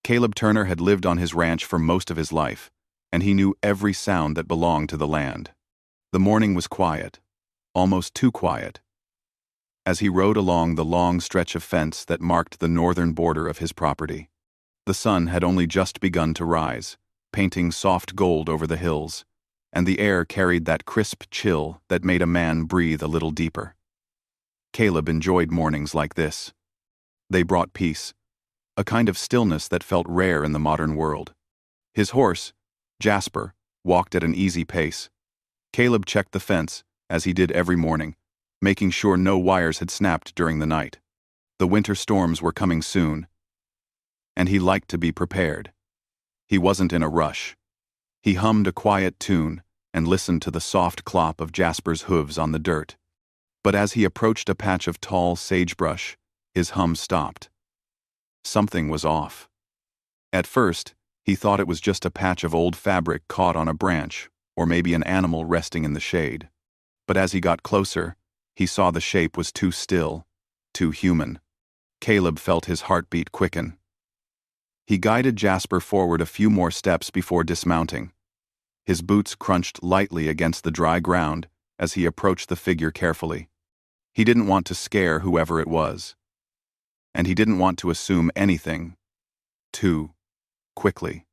Caleb Turner had lived on his ranch for most of his life, and he knew every sound that belonged to the land. The morning was quiet, almost too quiet. As he rode along the long stretch of fence that marked the northern border of his property, the sun had only just begun to rise, painting soft gold over the hills, and the air carried that crisp chill that made a man breathe a little deeper. Caleb enjoyed mornings like this. They brought peace, a kind of stillness that felt rare in the modern world. His horse, Jasper, walked at an easy pace. Caleb checked the fence, as he did every morning, making sure no wires had snapped during the night. The winter storms were coming soon, and he liked to be prepared. He wasn't in a rush. He hummed a quiet tune and listened to the soft clop of Jasper's hooves on the dirt. But as he approached a patch of tall sagebrush, his hum stopped. Something was off. At first, he thought it was just a patch of old fabric caught on a branch, or maybe an animal resting in the shade. But as he got closer, he saw the shape was too still, too human. Caleb felt his heartbeat quicken. He guided Jasper forward a few more steps before dismounting. His boots crunched lightly against the dry ground as he approached the figure carefully. He didn't want to scare whoever it was. And he didn't want to assume anything too quickly.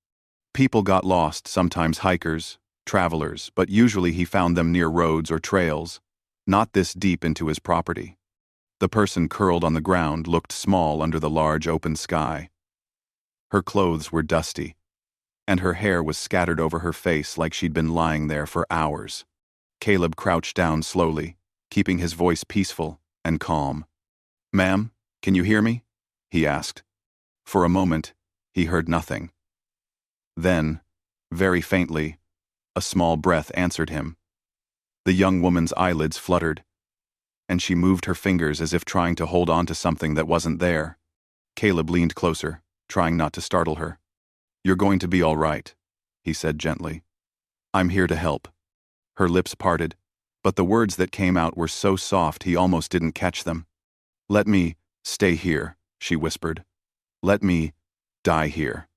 People got lost, sometimes hikers, travelers, but usually he found them near roads or trails, not this deep into his property. The person curled on the ground looked small under the large open sky. Her clothes were dusty, and her hair was scattered over her face like she'd been lying there for hours. Caleb crouched down slowly, keeping his voice peaceful and calm. "Ma'am, can you hear me?" he asked. For a moment, he heard nothing. Then, very faintly, a small breath answered him. The young woman's eyelids fluttered, and she moved her fingers as if trying to hold on to something that wasn't there. Caleb leaned closer, trying not to startle her. "You're going to be all right," he said gently. "I'm here to help." Her lips parted, but the words that came out were so soft he almost didn't catch them. "Let me stay here," she whispered. "Let me die here."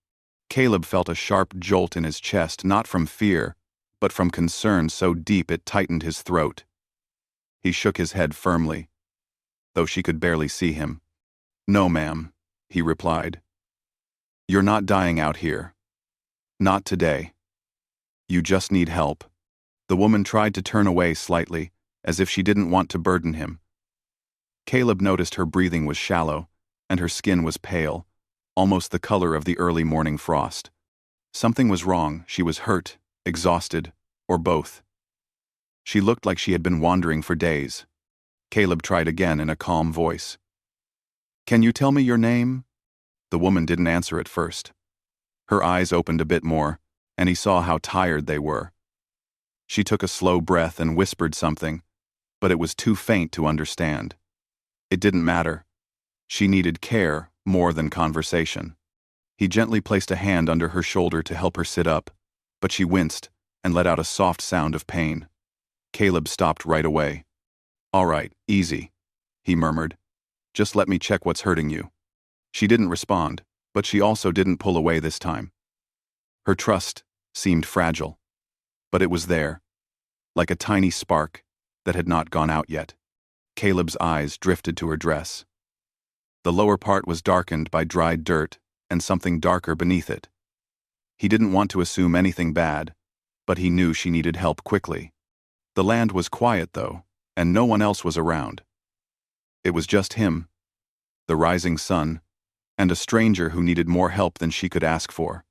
Caleb felt a sharp jolt in his chest, not from fear, but from concern so deep it tightened his throat. He shook his head firmly, though she could barely see him. "No, ma'am," he replied. "You're not dying out here. Not today. You just need help." The woman tried to turn away slightly, as if she didn't want to burden him. Caleb noticed her breathing was shallow, and her skin was pale, almost the color of the early morning frost. Something was wrong. She was hurt, exhausted, or both. She looked like she had been wandering for days. Caleb tried again in a calm voice. "Can you tell me your name?" The woman didn't answer at first. Her eyes opened a bit more, and he saw how tired they were. She took a slow breath and whispered something, but it was too faint to understand. It didn't matter. She needed care more than conversation. He gently placed a hand under her shoulder to help her sit up, but she winced and let out a soft sound of pain. Caleb stopped right away. "All right, easy," he murmured. "Just let me check what's hurting you." She didn't respond, but she also didn't pull away this time. Her trust seemed fragile, but it was there, like a tiny spark that had not gone out yet. Caleb's eyes drifted to her dress. The lower part was darkened by dried dirt and something darker beneath it. He didn't want to assume anything bad, but he knew she needed help quickly. The land was quiet, though, and no one else was around. It was just him, the rising sun, and a stranger who needed more help than she could ask for.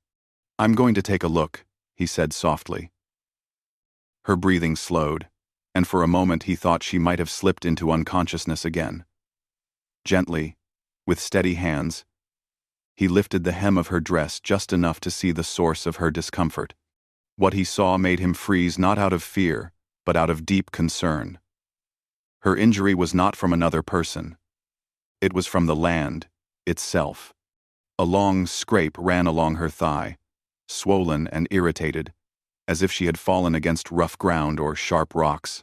"I'm going to take a look," he said softly. Her breathing slowed, and for a moment he thought she might have slipped into unconsciousness again. Gently, with steady hands, he lifted the hem of her dress just enough to see the source of her discomfort. What he saw made him freeze, not out of fear, but out of deep concern. Her injury was not from another person. It was from the land itself. A long scrape ran along her thigh, swollen and irritated, as if she had fallen against rough ground or sharp rocks.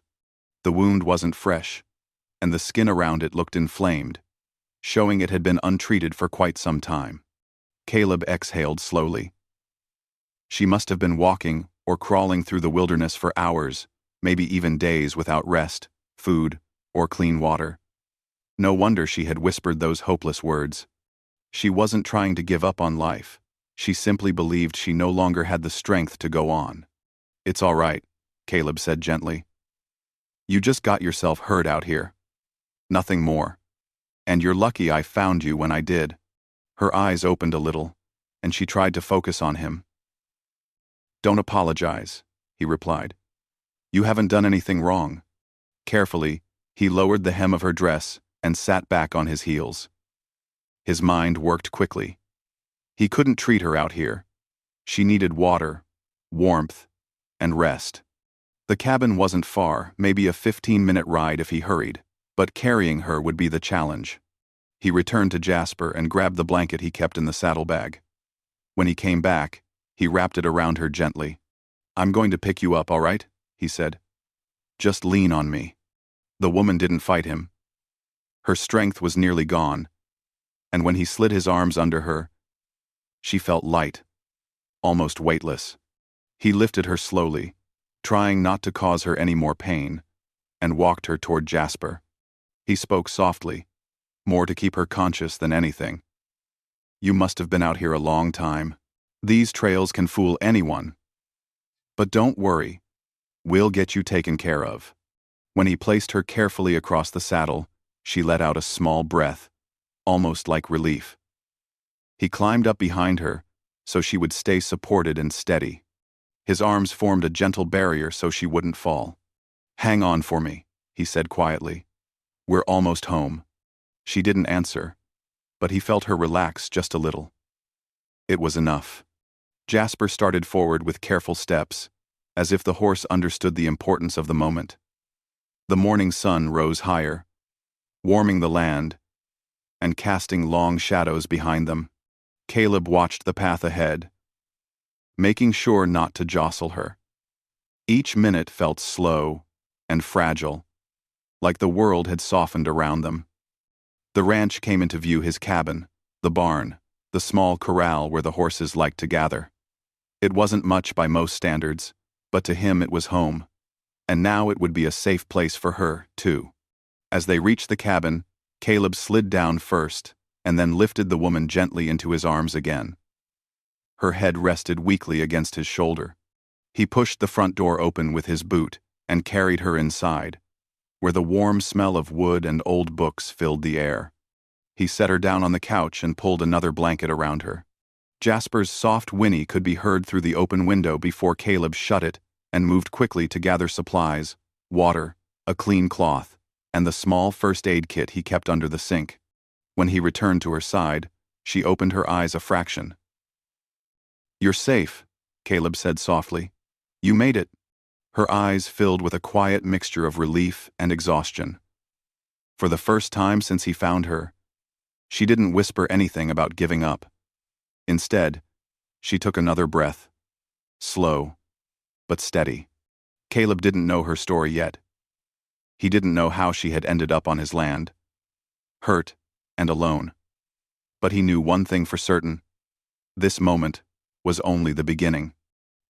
The wound wasn't fresh, and the skin around it looked inflamed, showing it had been untreated for quite some time. Caleb exhaled slowly. She must have been walking or crawling through the wilderness for hours, maybe even days without rest, food, or clean water. No wonder she had whispered those hopeless words. She wasn't trying to give up on life. She simply believed she no longer had the strength to go on. "It's all right," Caleb said gently. "You just got yourself hurt out here. Nothing more. And you're lucky I found you when I did." Her eyes opened a little, and she tried to focus on him. "Don't apologize," he replied. "You haven't done anything wrong." Carefully, he lowered the hem of her dress and sat back on his heels. His mind worked quickly. He couldn't treat her out here. She needed water, warmth, and rest. The cabin wasn't far, maybe a 15-minute ride if he hurried, but carrying her would be the challenge. He returned to Jasper and grabbed the blanket he kept in the saddlebag. When he came back, he wrapped it around her gently. "I'm going to pick you up, all right?" he said. "Just lean on me." The woman didn't fight him. Her strength was nearly gone, and when he slid his arms under her, she felt light, almost weightless. He lifted her slowly, trying not to cause her any more pain, and walked her toward Jasper. He spoke softly, more to keep her conscious than anything. "You must have been out here a long time. These trails can fool anyone. But don't worry, we'll get you taken care of." When he placed her carefully across the saddle, she let out a small breath, almost like relief. He climbed up behind her so she would stay supported and steady. His arms formed a gentle barrier so she wouldn't fall. "Hang on for me," he said quietly. "We're almost home." She didn't answer, but he felt her relax just a little. It was enough. Jasper started forward with careful steps, as if the horse understood the importance of the moment. The morning sun rose higher, warming the land and casting long shadows behind them. Caleb watched the path ahead, making sure not to jostle her. Each minute felt slow and fragile, like the world had softened around them. The ranch came into view: his cabin, the barn, the small corral where the horses liked to gather. It wasn't much by most standards, but to him it was home, and now it would be a safe place for her, too. As they reached the cabin, Caleb slid down first, and then lifted the woman gently into his arms again. Her head rested weakly against his shoulder. He pushed the front door open with his boot and carried her inside, where the warm smell of wood and old books filled the air. He set her down on the couch and pulled another blanket around her. Jasper's soft whinny could be heard through the open window before Caleb shut it and moved quickly to gather supplies: water, a clean cloth, and the small first aid kit he kept under the sink. When he returned to her side, she opened her eyes a fraction. "You're safe," Caleb said softly. "You made it." Her eyes filled with a quiet mixture of relief and exhaustion. For the first time since he found her, she didn't whisper anything about giving up. Instead, she took another breath, slow but steady. Caleb didn't know her story yet. He didn't know how she had ended up on his land, hurt and alone. But he knew one thing for certain: this moment was only the beginning,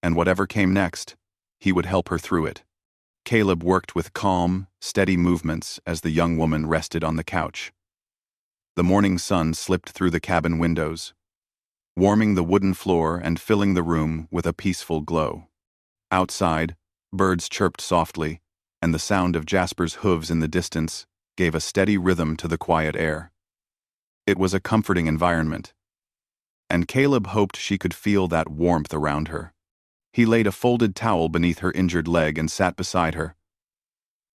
and whatever came next, he would help her through it. Caleb worked with calm, steady movements as the young woman rested on the couch. The morning sun slipped through the cabin windows, warming the wooden floor and filling the room with a peaceful glow. Outside, birds chirped softly, and the sound of Jasper's hooves in the distance gave a steady rhythm to the quiet air. It was a comforting environment, and Caleb hoped she could feel that warmth around her. He laid a folded towel beneath her injured leg and sat beside her.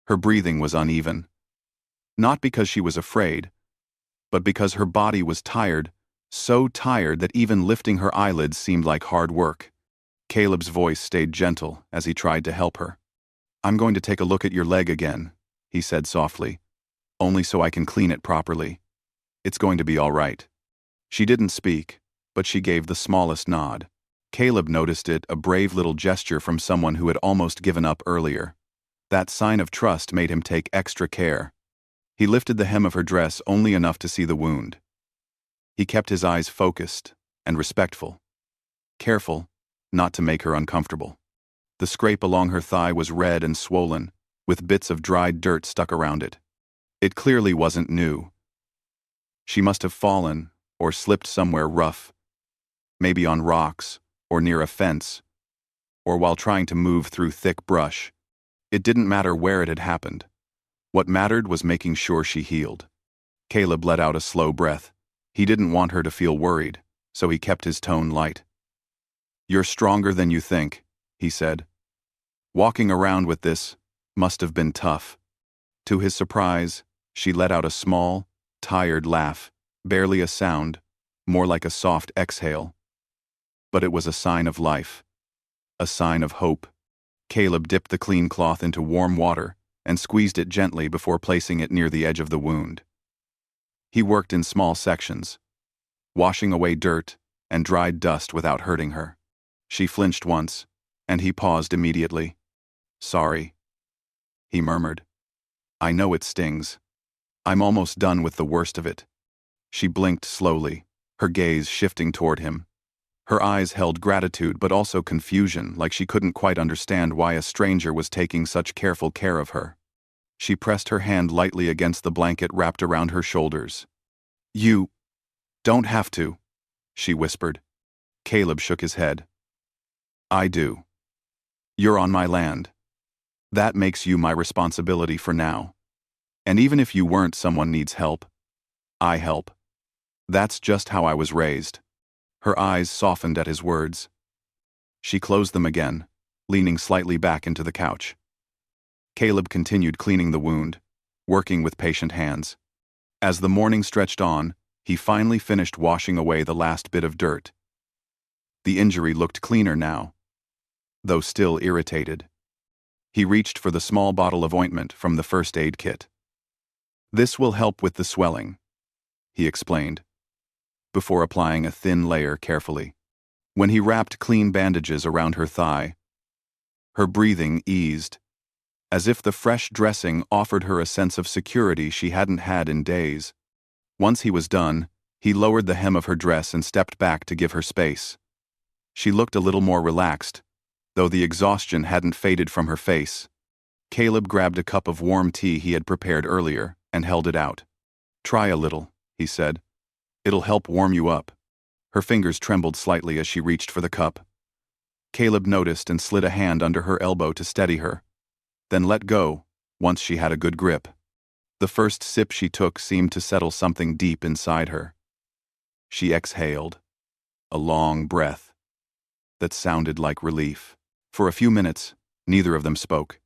Her breathing was uneven, not because she was afraid, but because her body was tired, so tired that even lifting her eyelids seemed like hard work. Caleb's voice stayed gentle as he tried to help her. "I'm going to take a look at your leg again," he said softly, "only so I can clean it properly. It's going to be all right." She didn't speak, but she gave the smallest nod. Caleb noticed it, a brave little gesture from someone who had almost given up earlier. That sign of trust made him take extra care. He lifted the hem of her dress only enough to see the wound. He kept his eyes focused, and respectful. Careful, not to make her uncomfortable. The scrape along her thigh was red and swollen, with bits of dried dirt stuck around it. It clearly wasn't new. She must have fallen, or slipped somewhere rough, maybe on rocks, or near a fence, or while trying to move through thick brush. It didn't matter where it had happened. What mattered was making sure she healed. Caleb let out a slow breath. He didn't want her to feel worried, so he kept his tone light. "You're stronger than you think," he said. "Walking around with this must have been tough." To his surprise, she let out a small, tired laugh, barely a sound, more like a soft exhale. But it was a sign of life, a sign of hope. Caleb dipped the clean cloth into warm water and squeezed it gently before placing it near the edge of the wound. He worked in small sections, washing away dirt and dried dust without hurting her. She flinched once, and he paused immediately. "Sorry," he murmured. "I know it stings. I'm almost done with the worst of it." She blinked slowly, her gaze shifting toward him. Her eyes held gratitude but also confusion, like she couldn't quite understand why a stranger was taking such careful care of her. She pressed her hand lightly against the blanket wrapped around her shoulders. "You don't have to," she whispered. Caleb shook his head. "I do. You're on my land. That makes you my responsibility for now. And even if you weren't, someone needs help. I help. That's just how I was raised." Her eyes softened at his words. She closed them again, leaning slightly back into the couch. Caleb continued cleaning the wound, working with patient hands. As the morning stretched on, he finally finished washing away the last bit of dirt. The injury looked cleaner now, though still irritated. He reached for the small bottle of ointment from the first aid kit. "This will help with the swelling," he explained, before applying a thin layer carefully. When he wrapped clean bandages around her thigh, her breathing eased, as if the fresh dressing offered her a sense of security she hadn't had in days. Once he was done, he lowered the hem of her dress and stepped back to give her space. She looked a little more relaxed, though the exhaustion hadn't faded from her face. Caleb grabbed a cup of warm tea he had prepared earlier and held it out. "Try a little," he said. "It'll help warm you up." Her fingers trembled slightly as she reached for the cup. Caleb noticed and slid a hand under her elbow to steady her, then let go once she had a good grip. The first sip she took seemed to settle something deep inside her. She exhaled, a long breath that sounded like relief. For a few minutes, neither of them spoke.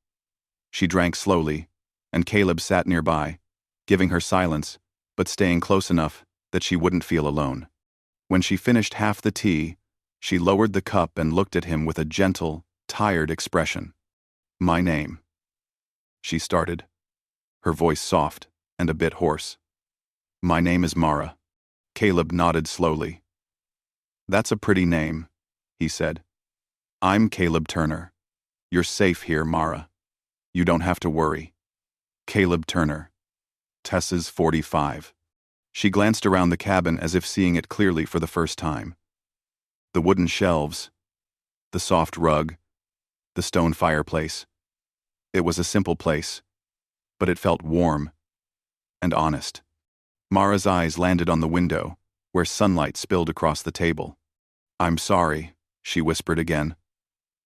She drank slowly, and Caleb sat nearby, giving her silence, but staying close enough that she wouldn't feel alone. When she finished half the tea, she lowered the cup and looked at him with a gentle, tired expression. "My name," she started, her voice soft and a bit hoarse. "My name is Mara." Caleb nodded slowly. "That's a pretty name," he said. "I'm Caleb Turner. You're safe here, Mara. You don't have to worry." Caleb Turner. Tessa's 45. She glanced around the cabin as if seeing it clearly for the first time. The wooden shelves, the soft rug, the stone fireplace. It was a simple place, but it felt warm and honest. Mara's eyes landed on the window, where sunlight spilled across the table. "I'm sorry," she whispered again.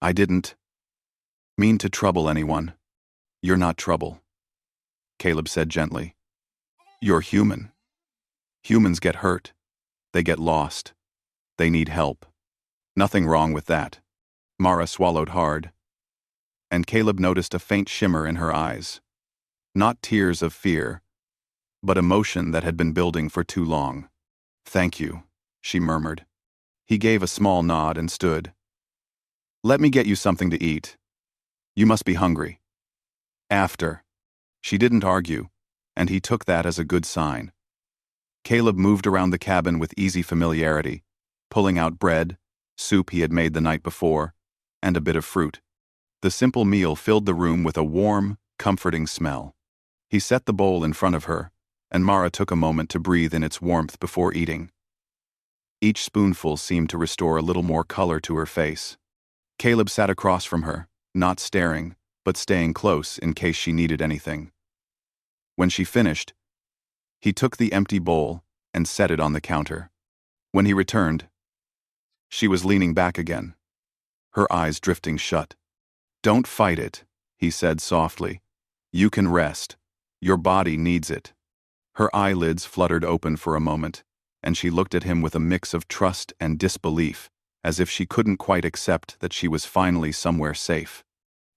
"I didn't mean to trouble anyone." "You're not trouble," Caleb said gently. "You're human. Humans get hurt. They get lost. They need help. Nothing wrong with that." Mara swallowed hard, and Caleb noticed a faint shimmer in her eyes. Not tears of fear, but emotion that had been building for too long. "Thank you," she murmured. He gave a small nod and stood. "Let me get you something to eat. You must be hungry." "After." She didn't argue, and he took that as a good sign. Caleb moved around the cabin with easy familiarity, pulling out bread, soup he had made the night before, and a bit of fruit. The simple meal filled the room with a warm, comforting smell. He set the bowl in front of her, and Mara took a moment to breathe in its warmth before eating. Each spoonful seemed to restore a little more color to her face. Caleb sat across from her, not staring, but staying close in case she needed anything. When she finished, he took the empty bowl and set it on the counter. When he returned, she was leaning back again, her eyes drifting shut. "Don't fight it," he said softly. "You can rest. Your body needs it." Her eyelids fluttered open for a moment, and she looked at him with a mix of trust and disbelief, as if she couldn't quite accept that she was finally somewhere safe.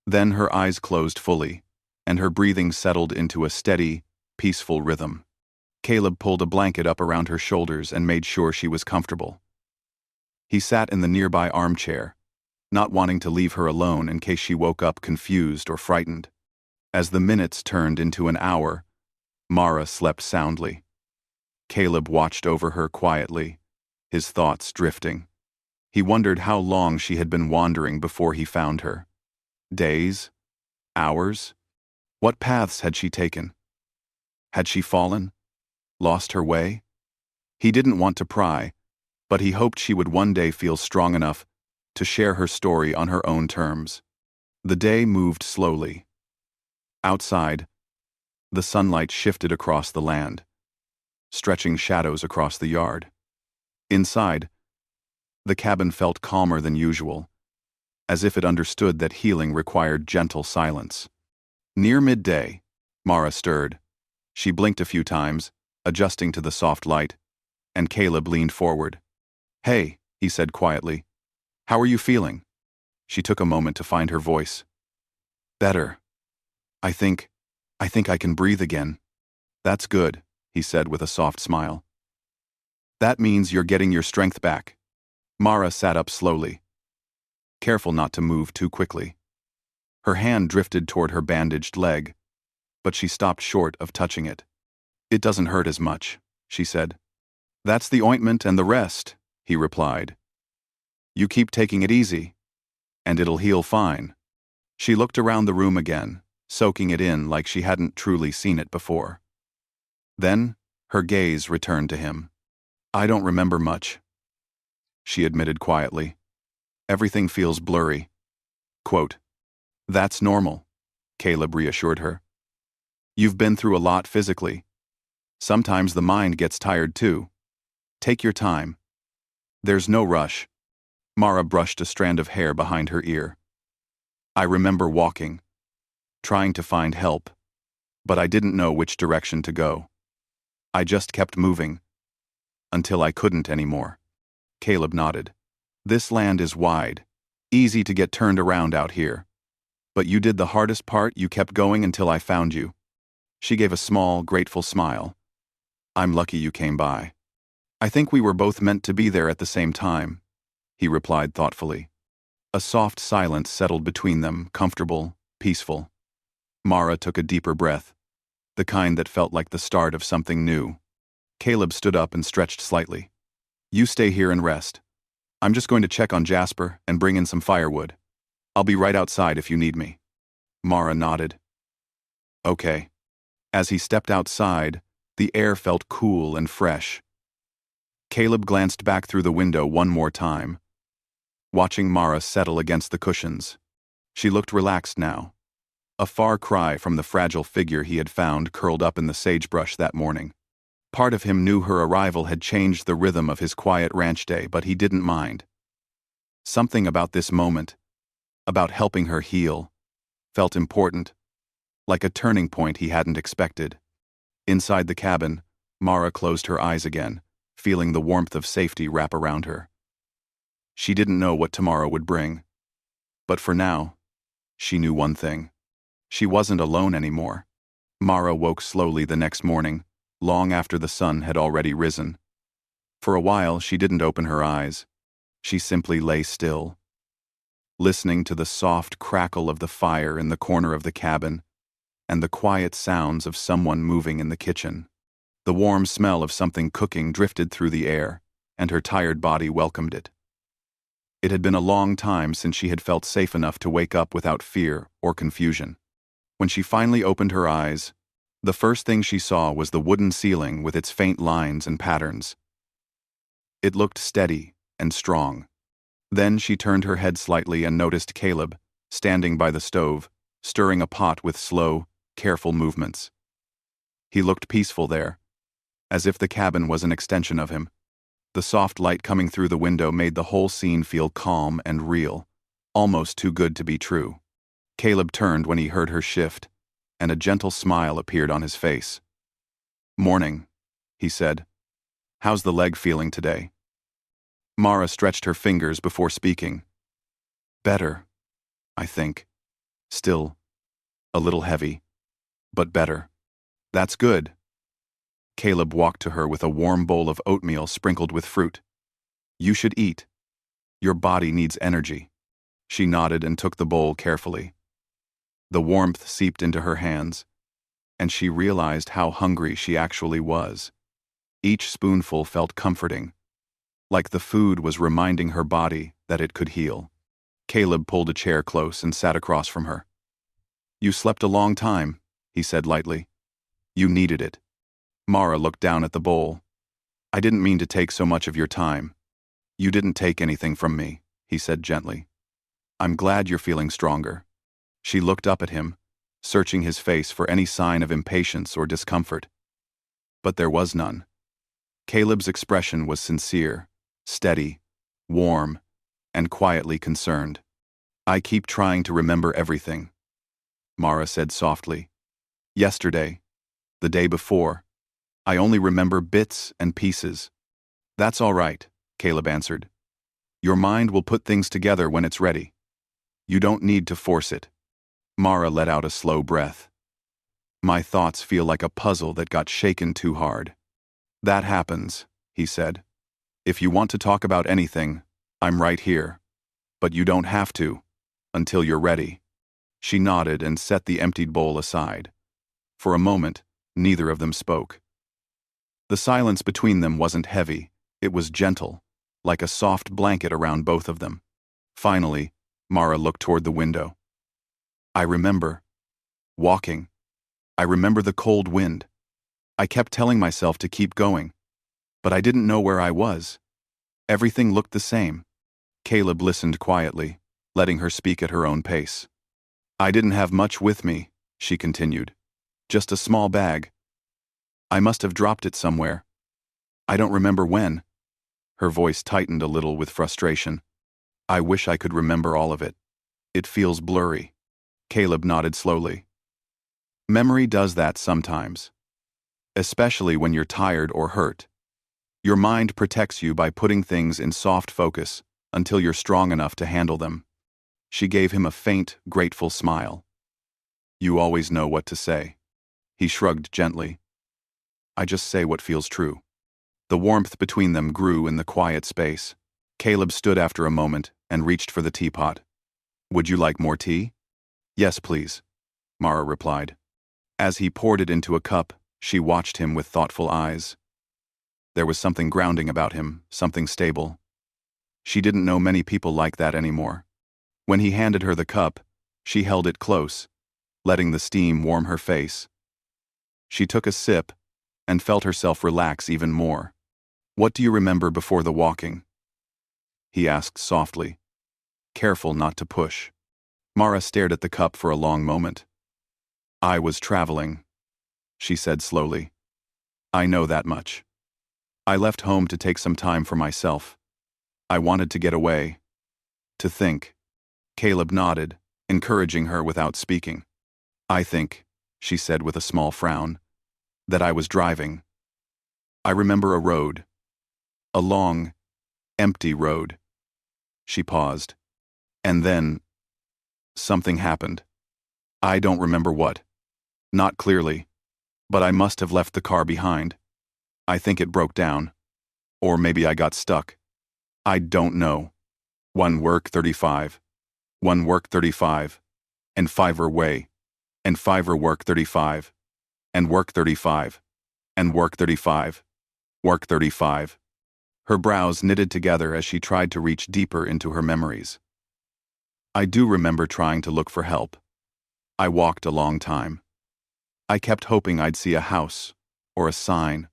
Then her eyes closed fully, and her breathing settled into a steady, peaceful rhythm. Caleb pulled a blanket up around her shoulders and made sure she was comfortable. He sat in the nearby armchair, not wanting to leave her alone in case she woke up confused or frightened. As the minutes turned into an hour, Mara slept soundly. Caleb watched over her quietly, his thoughts drifting. He wondered how long she had been wandering before he found her. Days? Hours? What paths had she taken? Had she fallen? Lost her way? He didn't want to pry, but he hoped she would one day feel strong enough to share her story on her own terms. The day moved slowly. Outside, the sunlight shifted across the land, stretching shadows across the yard. Inside, the cabin felt calmer than usual, as if it understood that healing required gentle silence. Near midday, Mara stirred. She blinked a few times, adjusting to the soft light, and Caleb leaned forward. "Hey," he said quietly. "How are you feeling?" She took a moment to find her voice. "Better. I think I can breathe again." "That's good," he said with a soft smile. "That means you're getting your strength back." Mara sat up slowly, careful not to move too quickly. Her hand drifted toward her bandaged leg, but she stopped short of touching it. "It doesn't hurt as much," she said. "That's the ointment and the rest," he replied. "You keep taking it easy, and it'll heal fine." She looked around the room again, soaking it in like she hadn't truly seen it before. Then, her gaze returned to him. "I don't remember much," she admitted quietly. "Everything feels blurry." Quote, "That's normal," Caleb reassured her. "You've been through a lot physically. Sometimes the mind gets tired too. Take your time. There's no rush." Mara brushed a strand of hair behind her ear. "I remember walking, trying to find help, but I didn't know which direction to go. I just kept moving, until I couldn't anymore." Caleb nodded. "This land is wide, easy to get turned around out here. But you did the hardest part. You kept going until I found you." She gave a small, grateful smile. "I'm lucky you came by." "I think we were both meant to be there at the same time," he replied thoughtfully. A soft silence settled between them, comfortable, peaceful. Mara took a deeper breath, the kind that felt like the start of something new. Caleb stood up and stretched slightly. "You stay here and rest. I'm just going to check on Jasper and bring in some firewood. I'll be right outside if you need me." Mara nodded. "Okay." As he stepped outside, the air felt cool and fresh. Caleb glanced back through the window one more time, watching Mara settle against the cushions. She looked relaxed now, a far cry from the fragile figure he had found curled up in the sagebrush that morning. Part of him knew her arrival had changed the rhythm of his quiet ranch day, but he didn't mind. Something about this moment, about helping her heal, felt important, like a turning point he hadn't expected. Inside the cabin, Mara closed her eyes again, feeling the warmth of safety wrap around her. She didn't know what tomorrow would bring. But for now, she knew one thing. She wasn't alone anymore. Mara woke slowly the next morning, long after the sun had already risen. For a while, she didn't open her eyes. She simply lay still, listening to the soft crackle of the fire in the corner of the cabin and the quiet sounds of someone moving in the kitchen. The warm smell of something cooking drifted through the air, and her tired body welcomed it. It had been a long time since she had felt safe enough to wake up without fear or confusion. When she finally opened her eyes, the first thing she saw was the wooden ceiling with its faint lines and patterns. It looked steady and strong. Then she turned her head slightly and noticed Caleb, standing by the stove, stirring a pot with slow, careful movements. He looked peaceful there, as if the cabin was an extension of him. The soft light coming through the window made the whole scene feel calm and real, almost too good to be true. Caleb turned when he heard her shift, and a gentle smile appeared on his face. "Morning," he said. "How's the leg feeling today?" Mara stretched her fingers before speaking. "Better, I think. Still a little heavy, but better." "That's good." Caleb walked to her with a warm bowl of oatmeal sprinkled with fruit. "You should eat. Your body needs energy." She nodded and took the bowl carefully. The warmth seeped into her hands, and she realized how hungry she actually was. Each spoonful felt comforting, like the food was reminding her body that it could heal. Caleb pulled a chair close and sat across from her. "You slept a long time," he said lightly. "You needed it." Mara looked down at the bowl. "I didn't mean to take so much of your time." "You didn't take anything from me," he said gently. "I'm glad you're feeling stronger." She looked up at him, searching his face for any sign of impatience or discomfort. But there was none. Caleb's expression was sincere, steady, warm, and quietly concerned. "I keep trying to remember everything," Mara said softly. "Yesterday, the day before, I only remember bits and pieces." "That's all right," Caleb answered. "Your mind will put things together when it's ready. You don't need to force it." Mara let out a slow breath. "My thoughts feel like a puzzle that got shaken too hard." "That happens," he said. "If you want to talk about anything, I'm right here. But you don't have to, until you're ready." She nodded and set the emptied bowl aside. For a moment, neither of them spoke. The silence between them wasn't heavy, it was gentle, like a soft blanket around both of them. Finally, Mara looked toward the window. "I remember walking. I remember the cold wind. I kept telling myself to keep going, but I didn't know where I was. Everything looked the same." Caleb listened quietly, letting her speak at her own pace. "I didn't have much with me," she continued. "Just a small bag. I must have dropped it somewhere. I don't remember when." Her voice tightened a little with frustration. "I wish I could remember all of it. It feels blurry." Caleb nodded slowly. "Memory does that sometimes, especially when you're tired or hurt. Your mind protects you by putting things in soft focus until you're strong enough to handle them." She gave him a faint, grateful smile. "You always know what to say." He shrugged gently. "I just say what feels true." The warmth between them grew in the quiet space. Caleb stood after a moment and reached for the teapot. "Would you like more tea?" "Yes, please," Mara replied. As he poured it into a cup, she watched him with thoughtful eyes. There was something grounding about him, something stable. She didn't know many people like that anymore. When he handed her the cup, she held it close, letting the steam warm her face. She took a sip and felt herself relax even more. "What do you remember before the walking?" he asked softly, careful not to push. Mara stared at the cup for a long moment. "I was traveling," she said slowly. "I know that much. I left home to take some time for myself. I wanted to get away, to think." Caleb nodded, encouraging her without speaking. "I think," she said with a small frown, "that I was driving. I remember a road. A long, empty road." She paused. "And then, something happened. I don't remember what. Not clearly, but I must have left the car behind. I think it broke down. Or maybe I got stuck. I don't know. One work 35. One work 35. And fiver way. And fiver work 35. And work 35. And work 35. Work 35. Her brows knitted together as she tried to reach deeper into her memories. "I do remember trying to look for help. I walked a long time. I kept hoping I'd see a house, or a sign,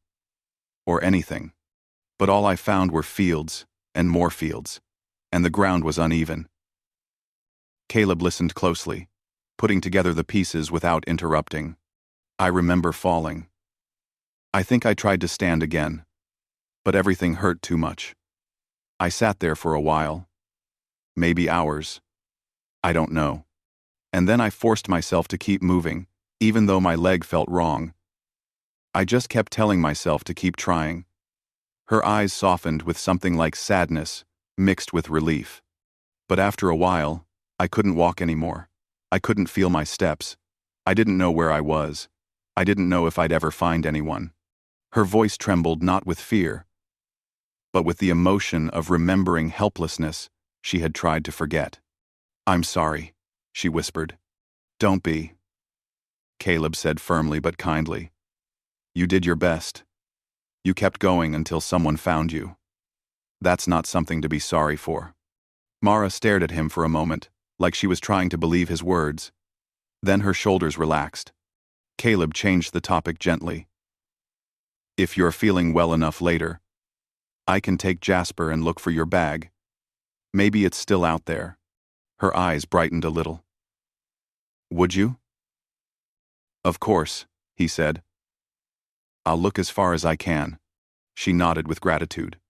or anything. But all I found were fields, and more fields, and the ground was uneven. Caleb listened closely, putting together the pieces without interrupting. I remember falling. I think I tried to stand again, but everything hurt too much. I sat there for a while. Maybe hours. I don't know. And then I forced myself to keep moving, even though my leg felt wrong. I just kept telling myself to keep trying. Her eyes softened with something like sadness, mixed with relief. But after a while, I couldn't walk anymore. I couldn't feel my steps. I didn't know where I was. I didn't know if I'd ever find anyone. Her voice trembled not with fear, but with the emotion of remembering helplessness she had tried to forget. "I'm sorry," she whispered. "Don't be," Caleb said firmly but kindly. "You did your best. You kept going until someone found you. That's not something to be sorry for." Mara stared at him for a moment, like she was trying to believe his words. Then her shoulders relaxed. Caleb changed the topic gently. "If you're feeling well enough later, I can take Jasper and look for your bag. Maybe it's still out there." Her eyes brightened a little. "Would you?" "Of course," he said. "I'll look as far as I can." She nodded with gratitude.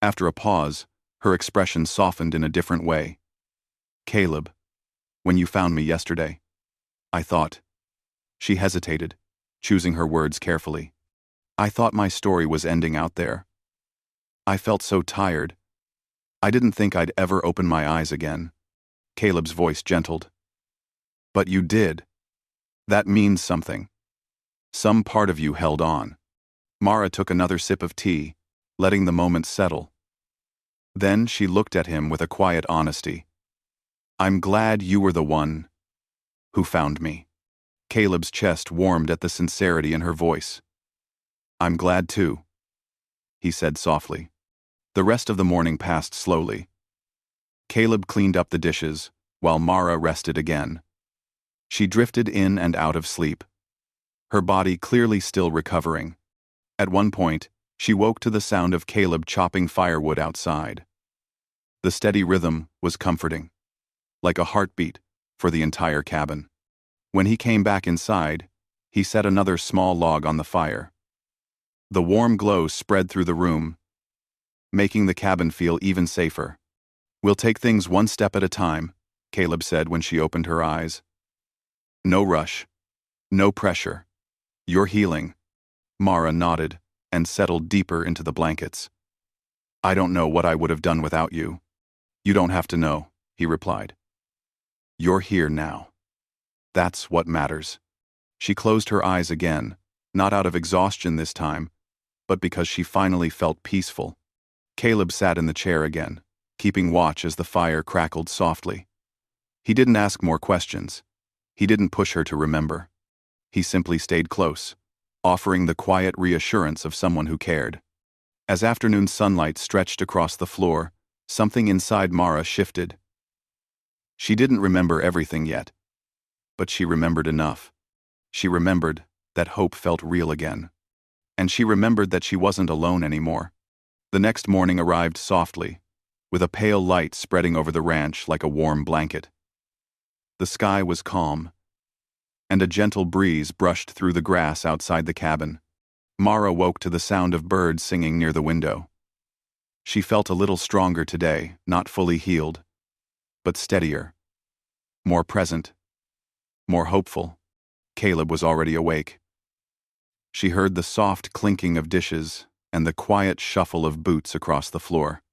After a pause, her expression softened in a different way. "Caleb, when you found me yesterday, I thought—" She hesitated, choosing her words carefully. "I thought my story was ending out there. I felt so tired. I didn't think I'd ever open my eyes again." Caleb's voice gentled. "But you did. That means something. Some part of you held on." Mara took another sip of tea, letting the moment settle. Then she looked at him with a quiet honesty. "I'm glad you were the one who found me." Caleb's chest warmed at the sincerity in her voice. "I'm glad too," he said softly. The rest of the morning passed slowly. Caleb cleaned up the dishes, while Mara rested again. She drifted in and out of sleep, her body clearly still recovering. At one point, she woke to the sound of Caleb chopping firewood outside. The steady rhythm was comforting, like a heartbeat for the entire cabin. When he came back inside, he set another small log on the fire. The warm glow spread through the room, making the cabin feel even safer. "We'll take things one step at a time," Caleb said when she opened her eyes. "No rush. No pressure. You're healing." Mara nodded and settled deeper into the blankets. "I don't know what I would have done without you." "You don't have to know," he replied. "You're here now. That's what matters." She closed her eyes again, not out of exhaustion this time, but because she finally felt peaceful. Caleb sat in the chair again, keeping watch as the fire crackled softly. He didn't ask more questions. He didn't push her to remember. He simply stayed close, offering the quiet reassurance of someone who cared. As afternoon sunlight stretched across the floor, something inside Mara shifted. She didn't remember everything yet, but she remembered enough. She remembered that hope felt real again. And she remembered that she wasn't alone anymore. The next morning arrived softly, with a pale light spreading over the ranch like a warm blanket. The sky was calm, and a gentle breeze brushed through the grass outside the cabin. Mara woke to the sound of birds singing near the window. She felt a little stronger today, not fully healed, but steadier, more present, more hopeful. Caleb was already awake. She heard the soft clinking of dishes and the quiet shuffle of boots across the floor.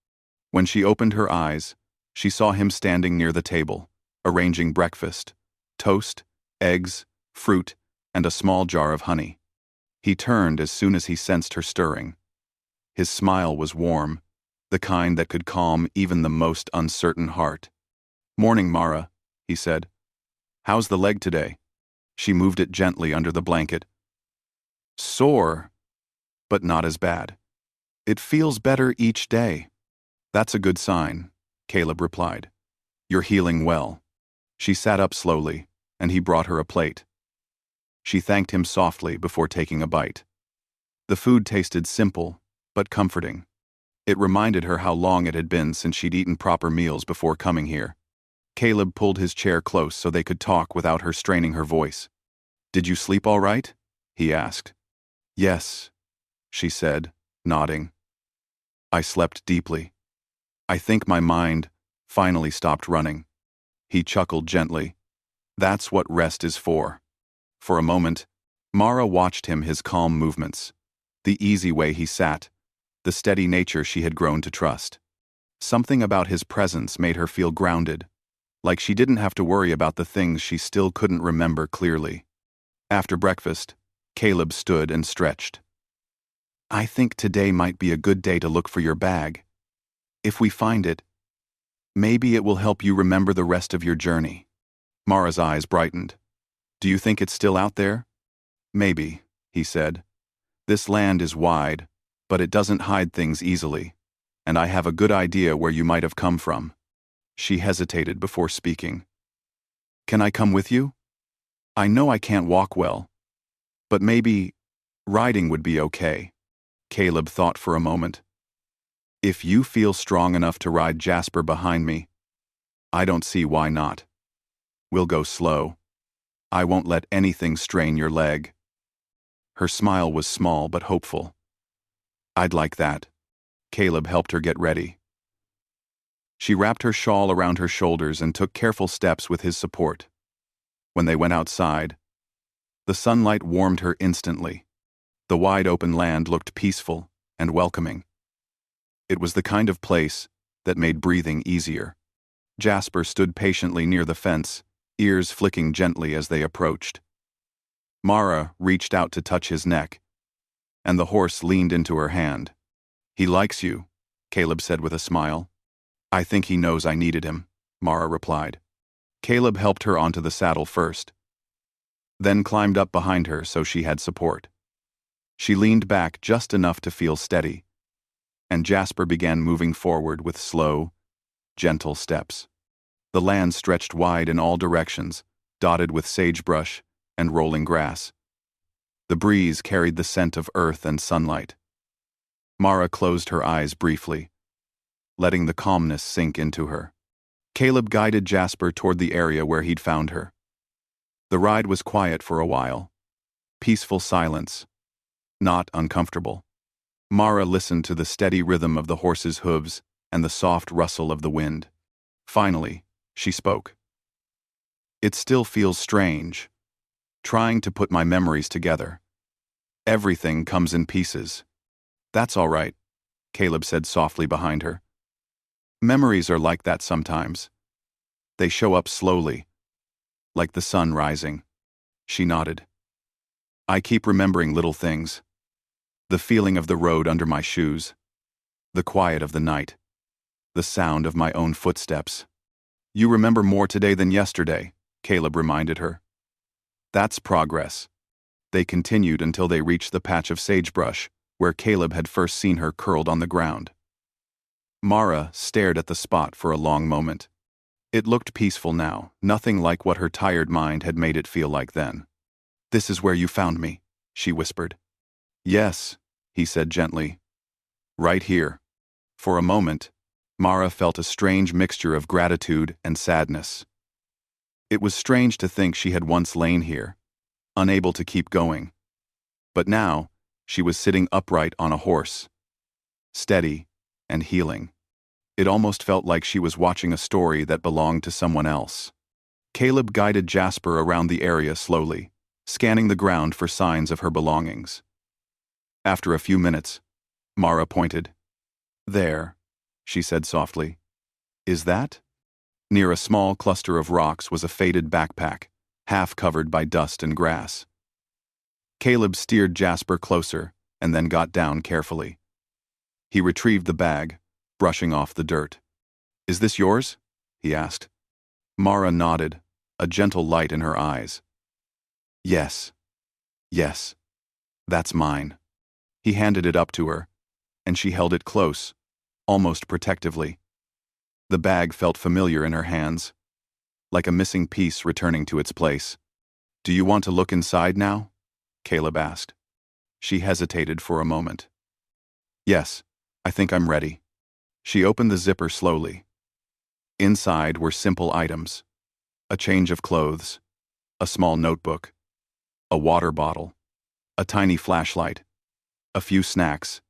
When she opened her eyes, she saw him standing near the table, arranging breakfast: toast, eggs, fruit, and a small jar of honey. He turned as soon as he sensed her stirring. His smile was warm, the kind that could calm even the most uncertain heart. "Morning, Mara," he said. "How's the leg today?" She moved it gently under the blanket. "Sore, but not as bad. It feels better each day." "That's a good sign," Caleb replied. "You're healing well." She sat up slowly, and he brought her a plate. She thanked him softly before taking a bite. The food tasted simple, but comforting. It reminded her how long it had been since she'd eaten proper meals before coming here. Caleb pulled his chair close so they could talk without her straining her voice. "Did you sleep all right?" he asked. "Yes," she said, nodding. "I slept deeply. I think my mind finally stopped running." He chuckled gently. "That's what rest is for." For a moment, Mara watched his calm movements, the easy way he sat, the steady nature she had grown to trust. Something about his presence made her feel grounded, like she didn't have to worry about the things she still couldn't remember clearly. After breakfast, Caleb stood and stretched. "I think today might be a good day to look for your bag. If we find it, maybe it will help you remember the rest of your journey." Mara's eyes brightened. "Do you think it's still out there?" "Maybe," he said. "This land is wide, but it doesn't hide things easily, and I have a good idea where you might have come from." She hesitated before speaking. "Can I come with you? I know I can't walk well, but maybe riding would be okay." Caleb thought for a moment. "If you feel strong enough to ride Jasper behind me, I don't see why not. We'll go slow. I won't let anything strain your leg." Her smile was small but hopeful. "I'd like that." Caleb helped her get ready. She wrapped her shawl around her shoulders and took careful steps with his support. When they went outside, the sunlight warmed her instantly. The wide open land looked peaceful and welcoming. It was the kind of place that made breathing easier. Jasper stood patiently near the fence, ears flicking gently as they approached. Mara reached out to touch his neck, and the horse leaned into her hand. "He likes you," Caleb said with a smile. "I think he knows I needed him," Mara replied. Caleb helped her onto the saddle first, then climbed up behind her so she had support. She leaned back just enough to feel steady, and Jasper began moving forward with slow, gentle steps. The land stretched wide in all directions, dotted with sagebrush and rolling grass. The breeze carried the scent of earth and sunlight. Mara closed her eyes briefly, letting the calmness sink into her. Caleb guided Jasper toward the area where he'd found her. The ride was quiet for a while. Peaceful silence, not uncomfortable. Mara listened to the steady rhythm of the horse's hooves and the soft rustle of the wind. Finally, she spoke. "It still feels strange, trying to put my memories together. Everything comes in pieces." "That's all right," Caleb said softly behind her. "Memories are like that sometimes. They show up slowly, like the sun rising." She nodded. "I keep remembering little things. The feeling of the road under my shoes, the quiet of the night, the sound of my own footsteps." "You remember more today than yesterday," Caleb reminded her. "That's progress." They continued until they reached the patch of sagebrush where Caleb had first seen her curled on the ground. Mara stared at the spot for a long moment. It looked peaceful now, nothing like what her tired mind had made it feel like then. "This is where you found me," she whispered. "Yes," he said gently. "Right here." For a moment, Mara felt a strange mixture of gratitude and sadness. It was strange to think she had once lain here, unable to keep going. But now, she was sitting upright on a horse, steady and healing. It almost felt like she was watching a story that belonged to someone else. Caleb guided Jasper around the area slowly, scanning the ground for signs of her belongings. After a few minutes, Mara pointed. "There," she said softly. "Is that?" Near a small cluster of rocks was a faded backpack, half covered by dust and grass. Caleb steered Jasper closer and then got down carefully. He retrieved the bag, brushing off the dirt. "Is this yours?" he asked. Mara nodded, a gentle light in her eyes. Yes, that's mine." He handed it up to her, and she held it close, almost protectively. The bag felt familiar in her hands, like a missing piece returning to its place. "Do you want to look inside now?" Caleb asked. She hesitated for a moment. Yes, I think I'm ready. She opened the zipper slowly. Inside were simple items: a change of clothes, a small notebook, a water bottle, a tiny flashlight, a few snacks,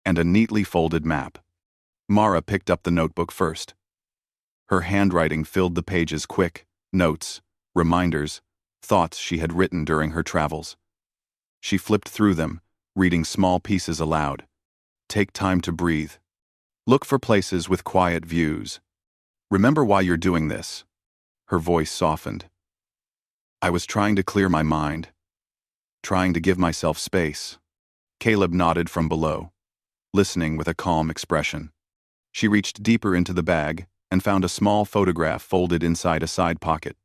and a neatly folded map. Mara picked up the notebook first. Her handwriting filled the pages, quick notes, reminders, thoughts she had written during her travels. She flipped through them, reading small pieces aloud. Take time to breathe. Look for places with quiet views. Remember why you're doing this. Her voice softened. I was trying to clear my mind, trying to give myself space. Caleb nodded from below, listening with a calm expression. She reached deeper into the bag and found a small photograph folded inside a side pocket.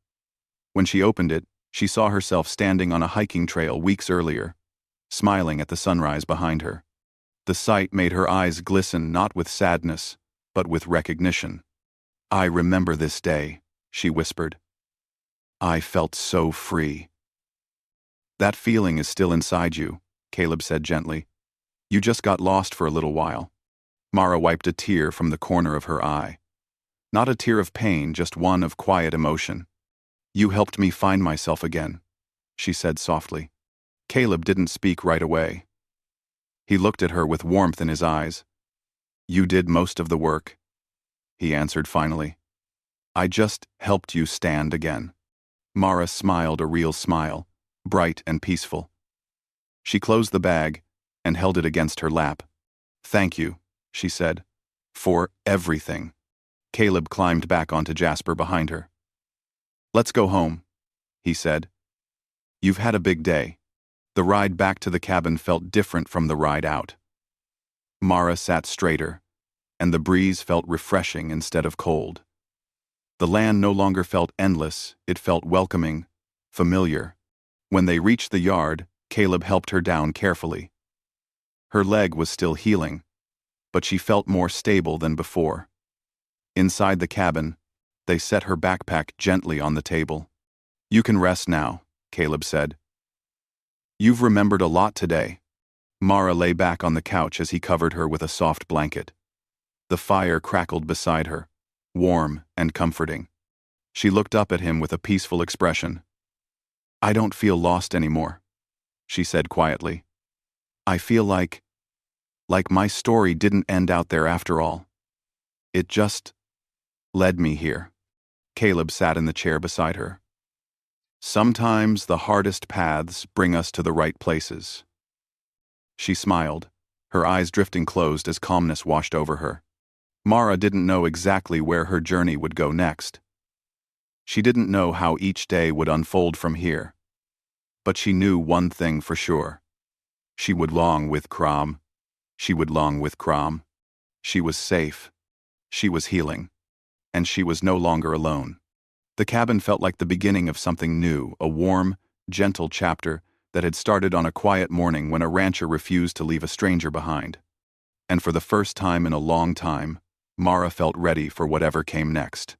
When she opened it, she saw herself standing on a hiking trail weeks earlier, smiling at the sunrise behind her. The sight made her eyes glisten not with sadness, but with recognition. I remember this day, she whispered. I felt so free. That feeling is still inside you, Caleb said gently. You just got lost for a little while. Mara wiped a tear from the corner of her eye. Not a tear of pain, just one of quiet emotion. You helped me find myself again, she said softly. Caleb didn't speak right away. He looked at her with warmth in his eyes. You did most of the work, he answered finally. I just helped you stand again. Mara smiled a real smile, bright and peaceful. She closed the bag and held it against her lap. Thank you, she said, for everything. Caleb climbed back onto Jasper behind her. Let's go home, he said. You've had a big day. The ride back to the cabin felt different from the ride out. Mara sat straighter, and the breeze felt refreshing instead of cold. The land no longer felt endless, it felt welcoming, familiar. When they reached the yard, Caleb helped her down carefully. Her leg was still healing, but she felt more stable than before. Inside the cabin, they set her backpack gently on the table. You can rest now, Caleb said. You've remembered a lot today. Mara lay back on the couch as he covered her with a soft blanket. The fire crackled beside her, warm and comforting. She looked up at him with a peaceful expression. I don't feel lost anymore, she said quietly. I feel like my story didn't end out there after all. It just led me here. Caleb sat in the chair beside her. Sometimes the hardest paths bring us to the right places. She smiled, her eyes drifting closed as calmness washed over her. Mara didn't know exactly where her journey would go next. She didn't know how each day would unfold from here. But she knew one thing for sure. She would long with Crom. She would long with Crom. She was safe. She was healing. And she was no longer alone. The cabin felt like the beginning of something new, a warm, gentle chapter that had started on a quiet morning when a rancher refused to leave a stranger behind. And for the first time in a long time, Mara felt ready for whatever came next.